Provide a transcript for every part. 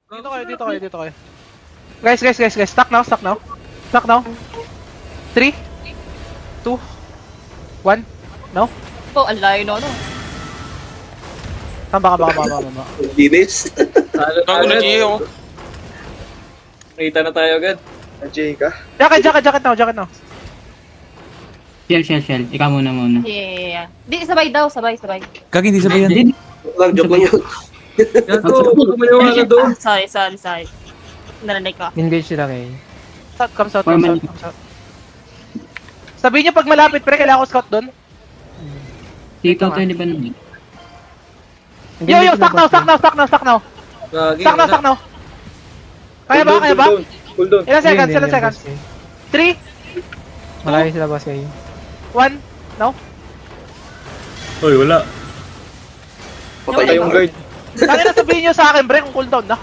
Dito kayo. Guys. Stack now. Stack now. 3, 2, 1. No? Oh, ang layo no. Baka. Linis. Bago na Gio. Nakita na tayo agad. Jay ka? Jacket now. Shell. Ikaw muna. Yeah. Di, sabay daw. Sabay. Kag hindi sabay yan. Joke lang yun. Gago, kumayawa ka doon. Sorry. Narinig ko. Engage sila kay. Comes out. Sabihin niyo pag malapit, pre, kailangan ko scout doon. Dito tayo, di ba naman? Yo, stack now. Gagi. Stack now. Kaya ba? Cool down. Ilan seconds? 3, Malayo sila boss kay. 1, no? Uy, wala. Patay yung guard. Tangina sabihin niyo sa akin, pre, kung cooldown na.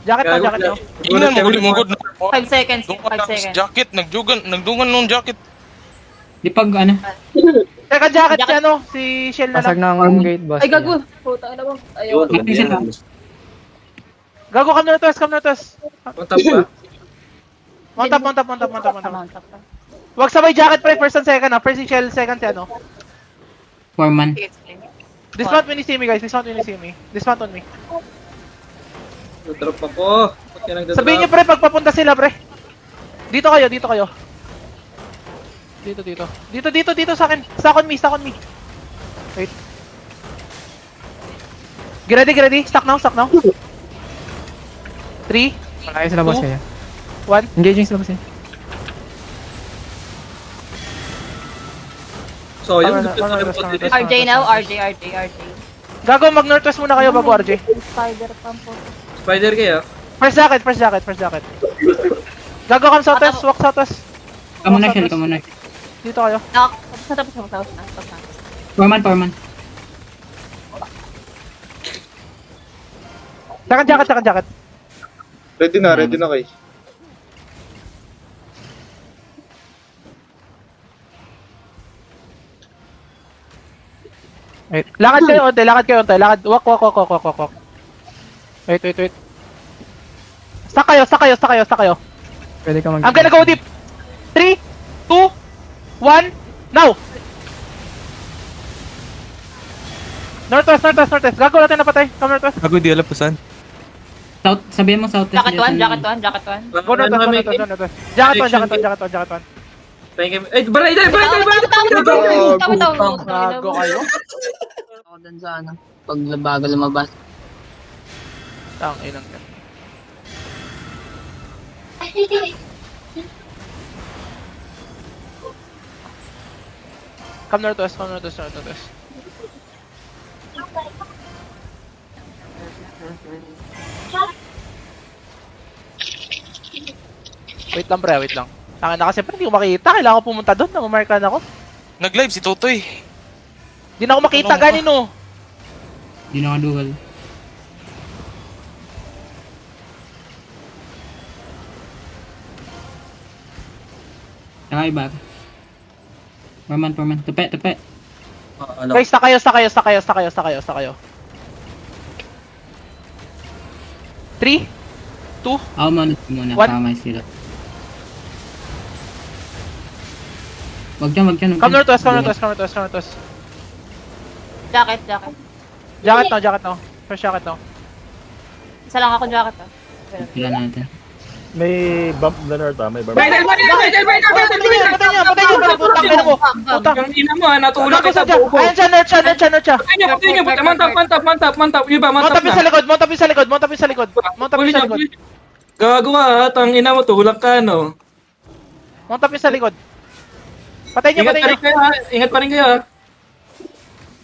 Jacket now. Ingnan mo good na. 5 seconds. Dungan 5 na seconds. jacket, nagdungan nung jacket. Di pag ano? Teka, jacket si ano, si Shell na Pasag lang. ng gate boss. Ay, gago. Puta na mo. Yun, Ayun. yan. Gago, come na to us. Matap pa. Mount up. Mount up. Wag sabay jacket, pre, first and second, ha. First si Shell, second si ano. Foreman. Dismount when you see me, guys. Dismount on me. Drop ako. Ba't ka nagdadrop? Sabihin niyo, pre, pagpapunta sila, pre. Dito kayo. Dito sa akin. Stack on me. Wait. Get ready. Stack now. 3, Malayo sila boss kay. 1. Engaging sila boss eh. So, yung RJ now. RJ. Gago, mag-northwest muna kayo bago RJ. Spider pump po. Spider kayo. First jacket. Gago, come southwest. Walk southwest. Ikaw muna, Shell. Dito kayo. Tapos na. Foreman. Second jacket. Ready na kay. Wait. Lakad kayo onte. Walk. Wait. Stack kayo. Pwede ka mag. I'm gonna go deep. 3, 2, 1, now! Northwest. Gago natin napatay. Come northwest. Bago di alam po saan. South, sabihin mo south. Jacket 1. Go northwest. Jacket 1. Thank you. Eh, baray! Gago kayo. Ako dun sa ano, pag bago lumabas. Tang inang yan. Come northwest. Wait lang. Tangin na kasi pre, hindi ko makita. Kailangan ko pumunta doon. Namamarkan ako. Nag-live si Totoy. Hindi na ako makita ganino. Di na kadugal. Saka iba. Foreman. Tepe. Guys, sa kayo. 3, 2, Ako muna. One. Para may sila. Wag dyan. come northwest. Jacket. Jacket now. First jacket now. Isa lang ako jacket. Sila natin. May bump na north may bump. Patay niyo. Putang ina mo. Ang ina mo, natulog Gago kita sa dyan. buko. Ayan siya, north siya. Patay niyo. Mantap. Iba, Mount up mantap yung na. sa likod. Gago ka, tang ina mo, tulak ka, no? Mount up yung sa likod. Patay niyo. Ingat pa rin kayo, ha?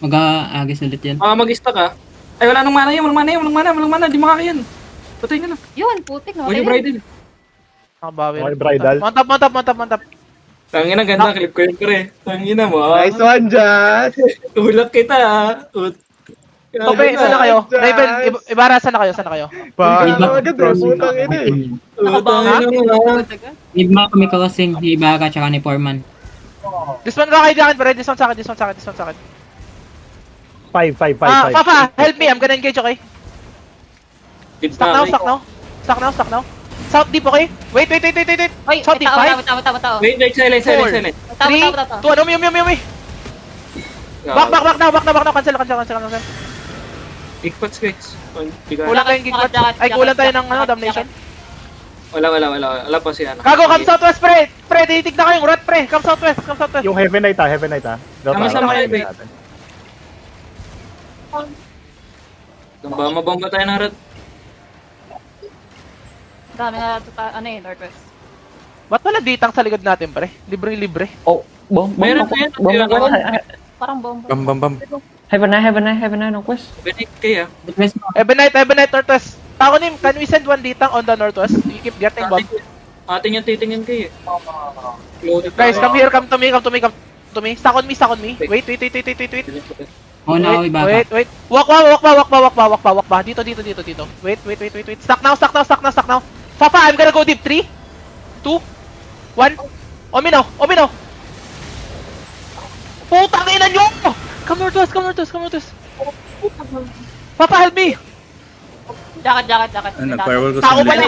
Mag-aagis ulit yan. Baka mag-stack, ha? Ay, wala nang mana yan, walang mana, di makakayan. Patay nyo na. Yun, putik. Huwag yung bridal. Nakabawi. Okay, bridal. Mount up. Tangina, ganda, clip ko yun, pre. Tangina mo, ha? Nice one, Jazz! Tulak kita, ha? Tope, saan na kayo? Raven, Ibarra, saan na kayo? Paano agad eh, putang ina eh. Need mo kami crossing ni Ibaka tsaka ni Foreman. Dismount ka kayo diyan, pre. Dismount sa akin. 5. Papa, help me. I'm gonna engage, okay? Deep Stack now, stack now. Stack now, stack now. South deep, okay? Wait. Oy, South deep, 5, tao. Wait, silent. 3, 2, ano, umi. Back now. Cancel. Ikpots guys. Kulang tayong gig watch. Ay, kulang tayo ng damnation. Wala pa si ano. Kago, come southwest, pre! Pre, titig na kayong rat, pre! Come southwest. Yung Heaven Knight ah. Sama-sama Drop kayo, natin. Mabomba tayo ng rat. Dami na Northwest. Ba't wala ditang sa likod natin, pre? Libre. Meron pa yan. Parang bomba. Bam. Heaven na, no quest. Benit kayo. Heaven Knight, northwest. Takonim, can we send one ditang on the northwest? You keep getting bomb. Atin yung titingin kayo. Guys, come here, come to me. Stack on me. Wait. Oh no, iba. Wait. Walk ba. Dito. Wait. Stack now. Papa, I'm gonna go deep. 3, 2, 1. Omi now. Putang ina nyo! Come northwest. Papa, help me! Jacket. Tao pala!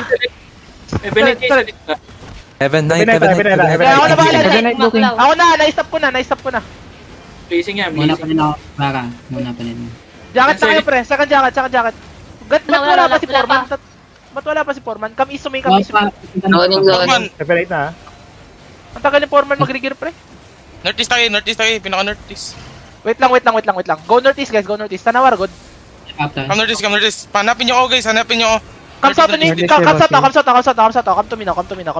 Benit kayo. Heaven Heaven Knight. Kaya ako na bahala. Heaven Knight booking. Ako na, na-stop ko na. Placing yan. Muna pa rin ako. Baka. Muna pa rin. Jacket na kayo, pre. Second jacket. Ba't wala pa si wala Foreman? pa. Ba't wala pa si Foreman? Come east to me. Ako Man, Heaven Knight na. Ang tagal ni Foreman mag-regear, pre. northeast tayo, pinaka-northeast. Wait lang. Go northeast, guys. Tanawar, good. Come northeast. Hanapin nyo ako guys, Come Come to me. Northeast,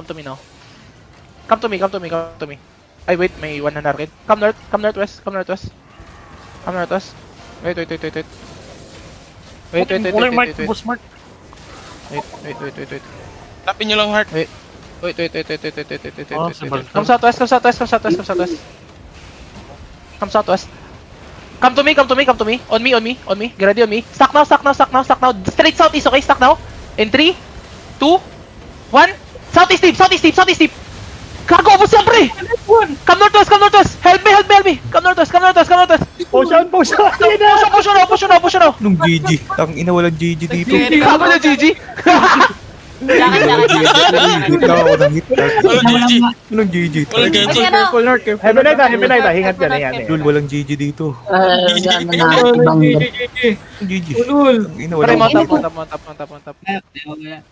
Come to me now. Come to me. Ay, wait. May one na narkin. Come northwest. Wait. Wait. Hanapin nyo lang heart. Wait. Oh, sabag. Come southwest. Come to me. On me. Get ready on me. Stack now. Straight southeast, okay? Stack now. In 3, 2, 1. Southeast deep. Gago mo siya, pre! Come northwest. Help me. Come northwest. Potion! Push on now. Nung GG. Ang ina walang GG dito. Gago na, GG. Hit lang ako ng hit. Walang GG. Anong GG? Walang GG. Heaven Knight ah. Hingat yan. Dul, walang GG dito. GG. GG. Ulul. Ang ina Pre, walang mount up. Wala.